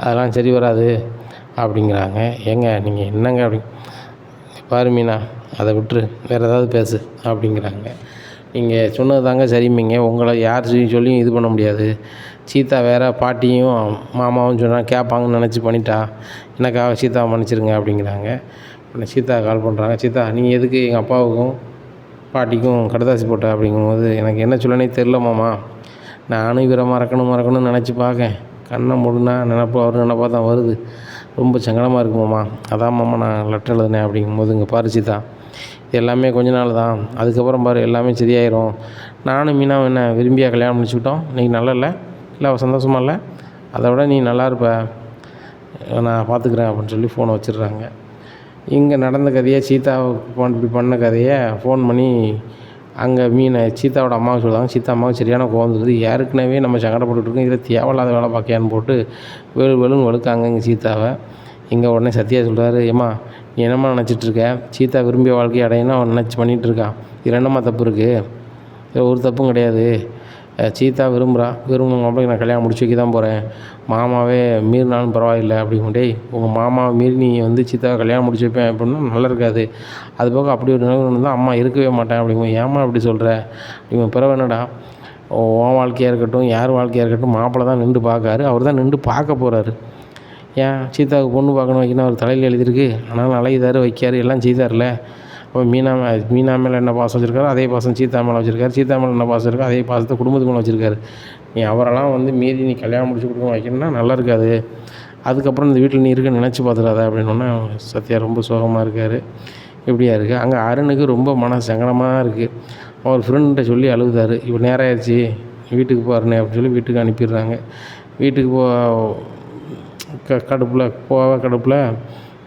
அதெல்லாம் சரி வராது அப்படிங்கிறாங்க. ஏங்க நீங்கள் என்னங்க அப்படி பாரு மீனா, அதை விட்டுரு வேறு ஏதாவது பேசு அப்படிங்கிறாங்க. நீங்கள் சொன்னது தாங்க சரிம்மிங்க, உங்களை யார் சொல்லியும் இது பண்ண முடியாது. சீதா வேறு பாட்டியும் மாமாவும் சொன்னால் கேட்பாங்கன்னு நினச்சி பண்ணிட்டா, எனக்காக சீதாவை மன்னிச்சிருங்க அப்படிங்கிறாங்க. உடனே சீதா கால் பண்ணுறாங்க. சீதா நீ எதுக்கு எங்கள் அப்பாவுக்கும் பாட்டிக்கும் கடுதாசி போட்ட அப்படிங்கும்போது, எனக்கு என்ன சொல்லனே தெரில மாமா, நானும் இவரை மறக்கணும்னு நினச்சி பார்க்கேன், கண்ணை மூடுனா நினப்பு அவர் நினப்பா தான் வருது, ரொம்ப சங்கடமாக இருக்குது மாமா, அதான் மாமா நான் லெட்டர் எழுதினேன் அப்படிங்கும்போது, இங்கே பாரு சீதா எல்லாமே கொஞ்ச நாள் தான், அதுக்கப்புறம் பாரு எல்லாமே சரியாயிரும். நானும் மீனாவும் என்ன விரும்பியாக கல்யாணம் முடிச்சுக்கிட்டோம், இன்றைக்கி நல்லா இல்லை சந்தோஷமாக இல்லை, அதை விட நீ நல்லா இருப்ப, நான் பார்த்துக்குறேன் அப்படின்னு சொல்லி ஃபோனை வச்சிடுறாங்க. இங்கே நடந்த கதையை சீதாவுக்கு இப்படி பண்ண கதையை ஃபோன் பண்ணி அங்கே சீதாவோட அம்மாவுக்கு சொல்லுவாங்க. சீதா அம்மாவுக்கு சரியான கோவம் வந்துடுது. ஏற்கனவே நம்ம சங்கடப்பட்டுருக்கோம், இதில் தேவையில்லாத வேலை பார்க்கையான்னு போட்டு வெளுன்னு வழுக்காங்க இங்கே சீதாவை. இங்கே உடனே சத்யா சொல்கிறாரு, ஏம்மா நீ என்னம்மா நினச்சிட்ருக்க, சீதா விரும்பிய வாழ்க்கையை அடையணும் அவன் நினச்சி பண்ணிகிட்ருக்கான், இதில் என்னம்மா தப்பு இருக்குது? இதில் ஒரு தப்பும் கிடையாது. சீதா விரும்பணும் அப்படி நான் கல்யாணம் முடிச்சு வைக்க தான் போகிறேன், மாமாவே மீறினாலும் பரவாயில்லை அப்படிங்குண்டே, உங்கள் மாமாவை மீறி நீ வந்து சீதாவை கல்யாணம் முடிச்சு வைப்பேன் அப்படின்னா நல்லா இருக்காது. அதுபோக அப்படி ஒரு நிலைமை இருந்தால் அம்மா இருக்கவே மாட்டேன் அப்படிங்கும்போது, ஏம்மா அப்படி சொல்கிற அப்படிங்க, பிறகு என்னடா உன் வாழ்க்கையாக இருக்கட்டும் யார் வாழ்க்கையாக இருக்கட்டும் மாப்பிள்ளை தான் நின்று பார்க்காரு, அவர் தான் நின்று பார்க்க போகிறாரு. ஏன் சீதாவுக்கு பொண்ணு பார்க்கணும் வைக்கணும் அவர் தலையில் எழுதியிருக்கு, ஆனாலும் அலையுதார் வைக்காரு எல்லாம் செய்தார்ல. அப்போ மீனா மேலே என்ன பாசம் வச்சுருக்காரு அதே பாசம் சீதா மேலே வச்சுருக்காரு, சீதா மேலே என்ன பாசம் இருக்கோ அதே பாசத்தை குடும்பத்து மேலே வச்சுருக்காரு. நீ அவரெல்லாம் வந்து மீறி நீ கல்யாணம் முடிச்சு கொடுக்க வைக்கணும்னா நல்லா இருக்காது, அதுக்கப்புறம் இந்த வீட்டில் நீ இருக்க நினச்சி பார்த்துடாத அப்படின்னோடனே சத்யா ரொம்ப சோகமாக இருக்கார். இப்படியா இருக்குது. அங்கே அருணுக்கு ரொம்ப மன சங்கடமாக இருக்குது. அவர் ஃப்ரெண்ட்டை சொல்லி அழுகுதார், இப்போ நேரம் ஆயிடுச்சு வீட்டுக்கு போகிறனே அப்படின்னு சொல்லி வீட்டுக்கு அனுப்பிடுறாங்க. வீட்டுக்கு கடுப்பில்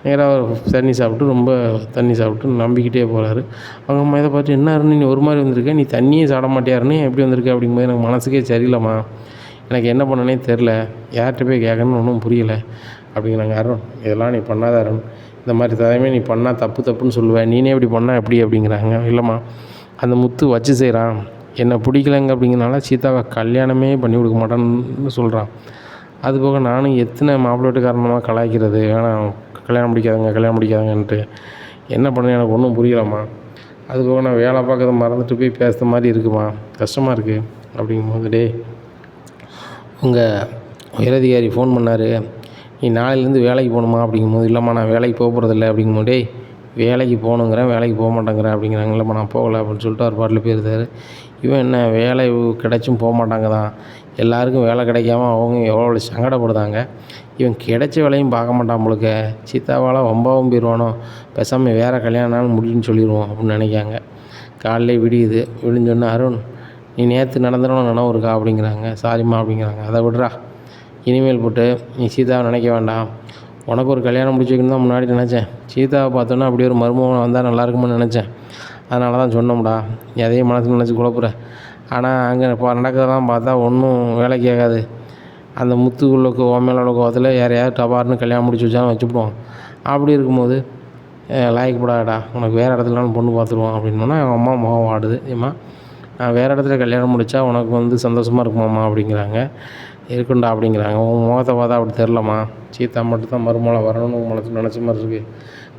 நேராக தண்ணி சாப்பிட்டு நம்பிக்கிட்டே போகிறாரு. அவங்க அம்மா இதை பார்த்து, என்ன அருண் நீ ஒரு மாதிரி வந்திருக்க, நீ தண்ணியே சாப்பிட மாட்டியாருன்னு எப்படி வந்திருக்க அப்படிங்கும்போது, எனக்கு மனசுக்கே சரியில்லைம்மா, எனக்கு என்ன பண்ணனே தெரில, யார்கிட்ட போய் கேட்கணும்னு ஒன்றும் புரியலை அப்படிங்கிறாங்க. அருண் இதெல்லாம் நீ பண்ணாத அருண், இந்த மாதிரி தடவை நீ பண்ணால் தப்புன்னு சொல்லுவேன், நீனே இப்படி பண்ணால் எப்படி அப்படிங்கிறாங்க. இல்லைம்மா, அந்த முத்து வச்சு செய்கிறான், என்னை பிடிக்கலைங்க அப்படிங்கிறனால சீதாவை கல்யாணமே பண்ணி கொடுக்க மாட்டான்னு சொல்கிறான். அதுபோக நானும் எத்தனை மாப்பிள்ளை வீட்டுக்காரனமாக கலாய்க்கிறது, வேணாம் கல்யாணம் பிடிக்காதுங்கன்ட்டு என்ன பண்ண எனக்கு ஒன்றும் புரியலம்மா. அதுபோக நான் வேலை பார்க்கறத மறந்துட்டு போய் பேசுகிற மாதிரி இருக்குமா, கஷ்டமாக இருக்குது அப்படிங்கும்போது, டே உங்கள் உயரதிகாரி ஃபோன் பண்ணார், நீ நாளையிலேருந்து வேலைக்கு போகணுமா அப்படிங்கும்போது, இல்லைம்மா நான் வேலைக்கு போக போகிறதில்ல அப்படிங்கும்போது, டேய் வேலைக்கு போகணுங்கிறேன் வேலைக்கு போக மாட்டேங்கிறேன் அப்படிங்கிறாங்க. இல்லைம்மா நான் போகலை அப்படின்னு சொல்லிட்டு அவர் பாட்டில் போயிருந்தார். இவன் என்ன வேலை கிடைச்சும் போக மாட்டாங்க தான், எல்லாருக்கும் வேலை கிடைக்காம அவங்க எவ்வளோ சங்கடப்படுதாங்க, இவன் கிடைச்ச வேலையும் பார்க்க மாட்டான் போலுக்க, சீதாவால் வம்பாவும் போயிடுவானோ, பேசாமல் வேறு கல்யாணம் முடியும்னு சொல்லிடுவோம் அப்படின்னு நினைக்காங்க. காலையிலே விடிஞ்சோடனே, அருண் நீ நேற்று நடந்துடணும் நினைவு இருக்கா அப்படிங்கிறாங்க. சாரிம்மா அப்படிங்கிறாங்க. அதை விட்றா, இனிமேல் போட்டு நீ சீதாவை நினைக்க வேண்டாம், உனக்கு ஒரு கல்யாணம் முடிச்சு வைக்கணும் தான் முன்னாடி நினச்சேன், சீதாவை பார்த்தோன்னா அப்படி ஒரு மருமகன் வந்தால் நல்லாயிருக்கும்னு நினச்சேன், அதனால தான் சொன்னோம்டா, நீ அதையும் மனசில் நினச்சி குழப்புற, ஆனால் அங்கே நடக்கிறதெல்லாம் பார்த்தா ஒன்றும் வேலைக்கு கேட்காது, அந்த முத்துக்குள்ள மேலே உள்ள கோவத்தில் யாரையாவது டபார்னு கல்யாணம் முடிச்சு வச்சாலும் வச்சுவிடுவான், அப்படி இருக்கும்போது லாய்க்கப்படாடா, உனக்கு வேறு இடத்துலனாலும் பொண்ணு பார்த்துருவோம் அப்படின்னோன்னா எங்கள் அம்மா முகம் வாடுது. ஏம்மா நான் வேறு இடத்துல கல்யாணம் முடித்தா உனக்கு சந்தோஷமாக இருக்குமாம்மா அப்படிங்கிறாங்க. இருக்குண்டா அப்படிங்கிறாங்க. உன் முகத்தை பார்த்தா அப்படி தெரிலம்மா, சீதா மட்டும் தான் மருமகளை வரணும்னு மனசு நினச்ச மாதிரி இருக்குது,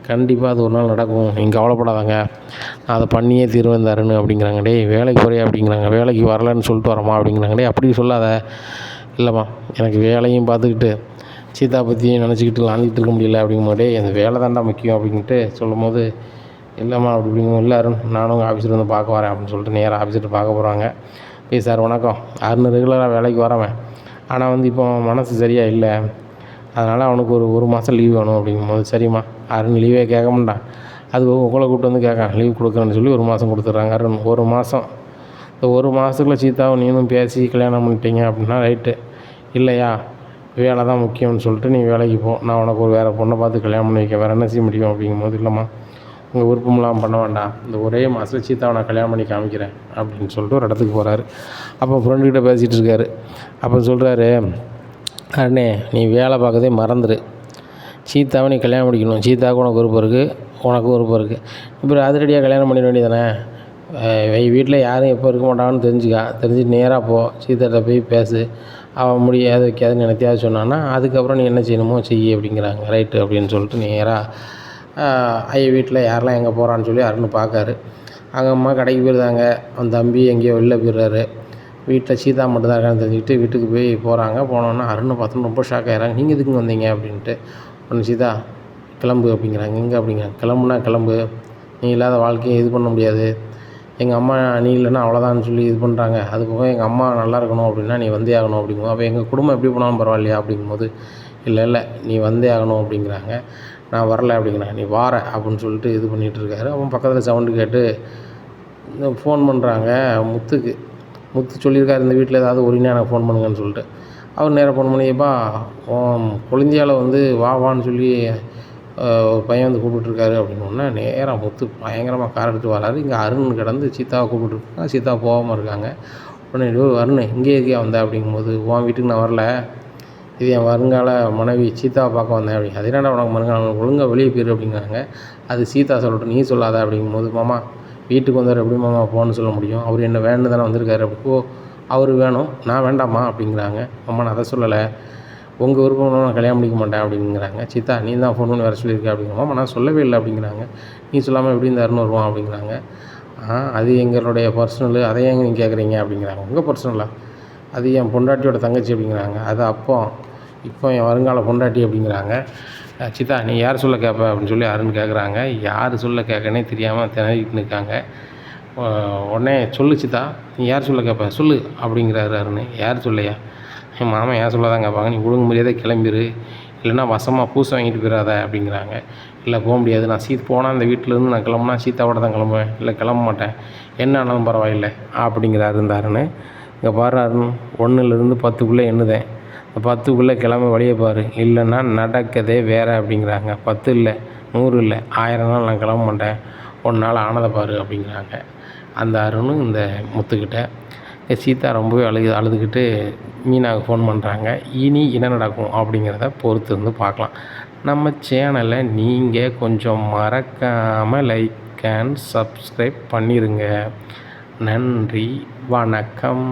கண்டிப்பாக அது ஒரு நாள் நடக்கும், நீங்கள் கவலைப்படாதாங்க, நான் அதை பண்ணியே தீர்வேன் தருன்னு அப்படிங்கிறாங்க. டேய் வேலைக்கு போறியா அப்படிங்கிறாங்க. வேலைக்கு வரலன்னு சொல்லிட்டு வரமா அப்படிங்கிறாங்க. டேய் அப்படி சொல்லாத, இல்லைம்மா எனக்கு வேலையும் பார்த்துக்கிட்டு சீதா பற்றியும் நினச்சிக்கிட்டு விளாண்டுக்கிட்டு இருக்க முடியல அப்படிங்கும்போது, அந்த வேலை தாண்டா முக்கியம் அப்படின்ட்டு சொல்லும்போது, இல்லைம்மா அப்படி அப்படிங்கும். இல்லை அருண் நானும் உங்கள் ஆஃபீஸில் வந்து பார்க்க வரேன் அப்படின்னு சொல்லிட்டு நேராக ஆஃபீஸில் பார்க்க போகிறாங்க. ப்ளீஸ் சார் வணக்கம், அருண் ரெகுலராக வேலைக்கு வரவேன், ஆனால் இப்போ மனசு சரியாக இல்லை, அதனால் அவனுக்கு ஒரு மாதம் லீவ் வேணும் அப்படிங்கும்போது, சரிம்மா அருண் லீவே கேட்க மாட்டான், அது உங்களை கூப்பிட்டு வந்து கேட்கான் லீவ் கொடுக்குறேன்னு சொல்லி 1 மாதம் கொடுத்துட்றாங்க. அருண் 1 மாதம், இந்த 1 மாதத்துக்குள்ளே சீதாவை நீனும் பேசி கல்யாணம் பண்ணிட்டீங்க அப்படின்னா ரைட்டு, இல்லையா வேலை தான் முக்கியம்னு சொல்லிட்டு நீ வேலைக்கு போ, நான் உனக்கு ஒரு வேறு பொண்ணை பார்த்து கல்யாணம் பண்ணி வைக்க, வேறு என்ன செய்ய முடியும் அப்படிங்கும்போது, இல்லைம்மா உங்கள் விருப்பம்லாம் பண்ண வேண்டாம், இந்த ஒரே மாதத்தில் சீதாவை நான் கல்யாணம் பண்ணி காமிக்கிறேன் அப்படின்னு சொல்லிட்டு ஒரு இடத்துக்கு போகிறாரு. அப்போ ஃப்ரெண்டுக்கிட்ட பேசிகிட்டு இருக்காரு. அப்போ சொல்கிறாரு, அண்ணே நீ வேலை பார்க்கறதே மறந்துடு, சீதாவை நீ கல்யாணம் பண்ணிக்கணும், சீதாவுக்கு உனக்கு விருப்பம் இருக்குது, உனக்கும் விருப்பம் இருக்குது, இப்போ அதிரடியாக கல்யாணம் பண்ணிட வேண்டியதானே, வீட்டில் யாரும் எப்போ இருக்க மாட்டாங்கன்னு தெரிஞ்சுட்டு நேராக போ, சீதாட்ட போய் பேசு, அவன் முடியாது வைக்காதுன்னு என்னத்தையாவது சொன்னான்னா அதுக்கப்புறம் நீ என்ன செய்யணுமோ செய்ய அப்படிங்கிறாங்க. ரைட்டு அப்படின்னு சொல்லிட்டு நேராக வீட்டில் யாரெல்லாம் எங்கே போகிறான்னு சொல்லி அருண் பார்க்காரு. அவங்க அம்மா கடைக்கு போயிருந்தாங்க, அவன் தம்பி எங்கேயோ வெளில போயிடுறாரு, வீட்டில் சீதா மட்டும்தான் இருக்கான்னு தெரிஞ்சுக்கிட்டு வீட்டுக்கு போய் போகிறாங்க. போனோன்னா அருணை பார்த்தோன்னு ரொம்ப ஷாக் ஆகிறாங்க. நீங்கள் எதுக்கு வந்தீங்க அப்படின்ட்டு. ஒன்று சீதா கிளம்பு அப்படிங்கிறாங்க. எங்கே அப்படிங்கிறாங்க. கிளம்புனா கிளம்பு, நீ இல்லாத வாழ்க்கையை இது பண்ண முடியாது, எங்கள் அம்மா நீ இல்லைன்னா அவ்வளோதான்னு சொல்லி இது பண்ணுறாங்க, அது போக எங்கள் அம்மா நல்லா இருக்கணும் அப்படின்னா நீ வந்தே ஆகணும் அப்படிங்கும்போது, அப்போ எங்கள் குடும்பம் எப்படி போனாலும் பரவாயில்லையா அப்படிங்கும்போது, இல்லை நீ வந்தே ஆகணும் அப்படிங்கிறாங்க. நான் வரல அப்படிங்கிறாங்க. நீ வார அப்படின்னு சொல்லிட்டு இது பண்ணிகிட்ருக்காரு. அவன் பக்கத்தில் சவுண்டு கேட்டு ஃபோன் பண்ணுறாங்க முத்து சொல்லியிருக்காரு, இந்த வீட்டில் ஏதாவது ஒருனா எனக்கு ஃபோன் பண்ணுங்கன்னு சொல்லிட்டு. அவர் நேராக ஃபோன் பண்ணியப்பா கொழுந்தியால் வான்னு சொல்லி ஒரு பையன் கூப்பிட்டுருக்காரு அப்படின்னோடனே நேராக முத்து பயங்கரமாக கார் எடுத்து வராரு. இங்கே அருண் கிடந்து சீதாவை கூப்பிட்டுருக்காங்க. சீதா போகாமல் இருக்காங்க. உடனே அருண் இங்கே இருக்கியா வந்தேன் அப்படிங்கும்போது, உன் வீட்டுக்கு நான் வரல, இது என் வருங்கால மனைவி சீதாவை பார்க்க வந்தேன் அப்படி. அது என்னடா உனக்கு மருங்கால, ஒழுங்காக வெளியே போயிரு அப்படிங்கிறாங்க. அது சீதா சொல்லட்டும், நீ சொல்லாத அப்படிங்கும்போது, மாமா வீட்டுக்கு வந்தார் எப்படி மாமா போன்னு சொல்ல முடியும், அவர் என்ன வேணுன்னு தானே வந்திருக்காரு அப்படி. ஓ அவர் வேணும், நான் வேண்டாமா அப்படிங்கிறாங்க. மாமா நான் அதை சொல்லலை, உங்கள் விருப்பம் நான் கல்யாணம் பண்ணிக்க மாட்டேன் அப்படிங்கிறாங்க. சீதா நீ தான் ஃபோன் பண்ணி வர சொல்லியிருக்க அப்படிங்கிற. மாமா நான் சொல்லவே இல்லை அப்படிங்கிறாங்க. நீ சொல்லாமல் எப்படி இந்த அருண் வருவான் அப்படிங்கிறாங்க. அது எங்களுடைய பர்சனலு, அதை ஏங்க நீங்கள் கேட்குறீங்க அப்படிங்கிறாங்க. உங்கள் பர்சனலா, அது என் பொண்டாட்டியோட தங்கச்சி அப்படிங்கிறாங்க. அது இப்போ என் வருங்கால பொண்டாட்டி அப்படிங்கிறாங்க. சீதா நீ யார் சொல்ல கேட்ப அப்படின்னு சொல்லி அருண் கேட்குறாங்க. யார் சொல்ல கேட்கனே தெரியாமல் திணறிட்டு நிற்காங்க. உடனே சொல்லு சீதா நீ யார் சொல்ல கேட்ப சொல்லு அப்படிங்கிறாரு அருண். யார் சொல்லையா, என் மாமன் ஏன் சொல்ல தான் கேட்பாங்க, நீ ஒழுங்கு மரியாதை கிளம்பிடு, இல்லைன்னா வசமாக பூசை வாங்கிட்டு போயிடாத அப்படிங்கிறாங்க. இல்லை போக முடியாது, நான் போனால் அந்த வீட்டிலேருந்து நான் கிளம்புனா சீதாவோட தான் கிளம்புவேன், இல்லை கிளம்ப மாட்டேன், என்ன ஆனாலும் பரவாயில்லை அப்படிங்கிறாரு இந்த அருண். இங்கே பாரு அருண் 1லேருந்து 10க்குள்ளே எண்ணுதேன், 10க்குள்ளே கிளம்ப வழியை பாரு, இல்லைன்னா நடக்கதே வேறு அப்படிங்கிறாங்க. 10 இல்லை, 100 இல்லை, 1000 நாள் நான் கிளம்ப மாட்டேன், உன்னால் ஆனதை பாரு அப்படிங்கிறாங்க. அந்த அருணும் இந்த முத்துக்கிட்ட சீதா ரொம்பவே அழுதுகிட்டு மீனாவுக்கு ஃபோன் பண்ணுறாங்க. இனி என்ன நடக்கும் அப்படிங்கிறத பொறுத்து இருந்து பார்க்கலாம். நம்ம சேனலை நீங்கள் கொஞ்சம் மறக்காமல் லைக் அண்ட் சப்ஸ்கிரைப் பண்ணிடுங்க. நன்றி, வணக்கம்.